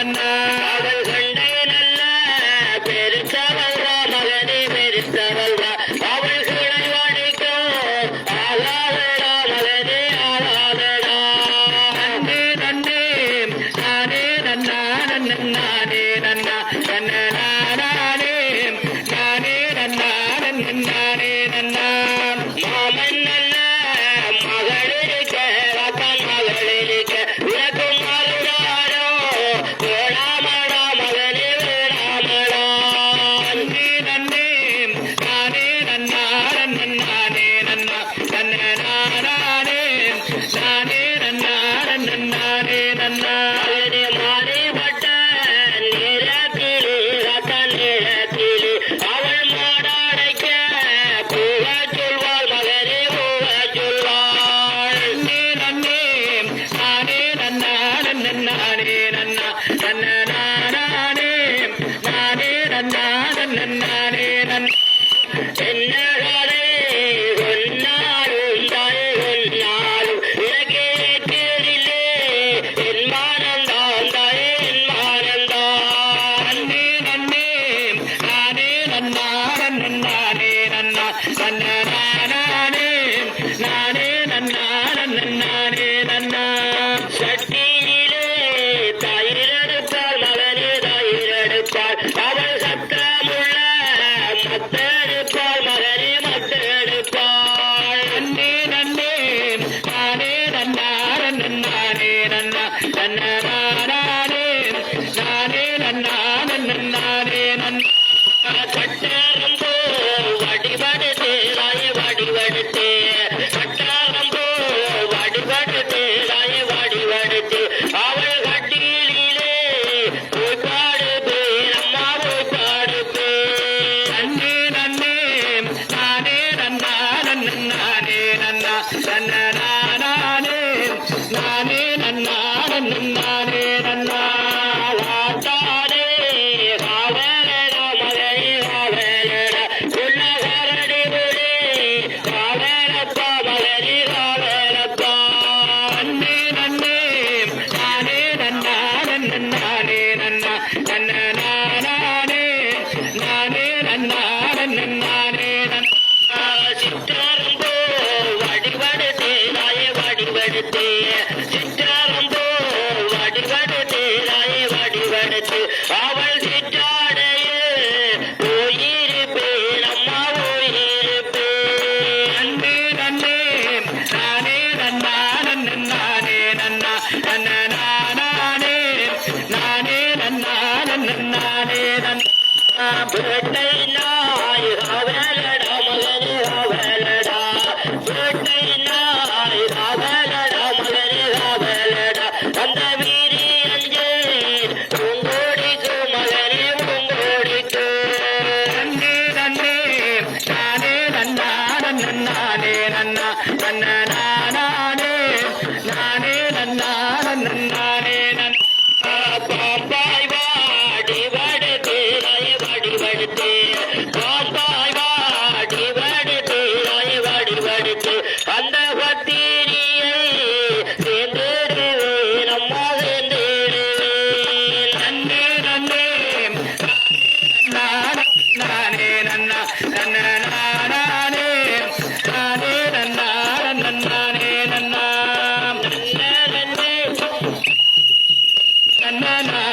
அவள் கண்டை நல்ல பெருத்தவள்வா மகனே பெருத்தவள்வா அவள் சுழை வடிக்கும் ஆகாதடா மகனே ஆகாதடா நன்னே நன்னே நானே நன்னா நன்னானே நன்னா நன்னானே நானே நன்னா நன்னானே நன்னா மாமன் நல்ல மகளிருக்க வத்தன் மகளிருக்க உனக்கும் மருடாரோ வேடாமடா மகனே வேடாமடா நன்னே நன்னே நானே நன்னா நன்னானே நன்னா நன்னானே நானே நன்னா நன்னானே நன்னா மாறிப்பட்ட நிறத்திலே ரத்தன் நிறத்திலே அவள் மாடாடைக்க பூவ சொல்வாள் மகனே பூவ சொல்வாள் நன்னே நன்னே நானே நன்னா நன்னானே நன்னா நன்னானே நானே நன்னா நன்னானே நன்னா என்னடாரே சொன்னாலும் தாயே சொன்னாலும் எனக்கே கேடிலே என் மானந்தான் தாயே என் மானந்தான் நன்னே நன்னே நானே நன்னா நன்னானே நன்னா நன்னானே நானே நன்னா நன்னானே நன்னா சட்டியிலே தயிரெடுப்பாள் மகனே தயிரெடுப்பாள் அவள் சத்தமுள்ள மத்தெடுப்பாள் மகனே மத்தெடுப்பாள் நன்னே நன்னே நானே நன்னா நன்னானே நன்னா நன்னானே நானே நன்னா நன்னானே நன்னா கட்டாரம்போ வடிவடுத்தே ராய வடிவடுத்தே கட்டாரம்போ வடிவடுத்தே ராய வடிவடுத்தே அவள் கட்டிலே போய் பாடுப்பே அம்மா போய் பாடுப்பே நன்னே நன்னே நானே நன்னா நன்னானே நன்னா நன்னானே நானே நன்னா நன்னானே நன்னா வாட்டாடே காவலடா மகனே காவலடா உள்ள கரடி விடே காவலப்பா மகனே காவலப்பா நன்னே நன்னே நானே நன்னா நன்னானே நன்னா நன்னானே நானே நன்னா நன்னானே நன்னா சித்தாரம்போ வடிவடுத்தே ராய வடிவடுத்தே சித்தாரம்போ வடிவடுத்தே ராய வடிவடுத்தே அவள் சிற்றாடையே போயிருப்பேன் அம்மா போயிருப்பேன் நன்னே நன்னே நானே நன்னா நன்னானே நன்னா நன்னானே நானே நன்னா நன்னானே நன்னா பேட்டை நாய் அவலடா மகனே அவலடா பேட்டை நாய் அவலடா மகனே அவலடா அந்த வீரி அஞ்சே பூங்கோடிக்கு மகனே பூங்கோடிக்கு நன்னே நன்னே நானே நன்னா நன்னானே நன்னா நன்னானே நானே நன்னா நன்னானே நன்னா பாப்பாய் வாடி வடுத்தே ராய வடிவடுத்தே பாப்பாய் வாடி வடுத்தே ராய வடிவடுத்தே அந்த பத்திரியை சேர்ந்துடுவேன் அம்மா சேர்ந்துடுவேன் நன்னே நன்னே நானே நன்னா நன்னானே நானே நன்னா நன்னானே நன்னா நன்னே நன்னா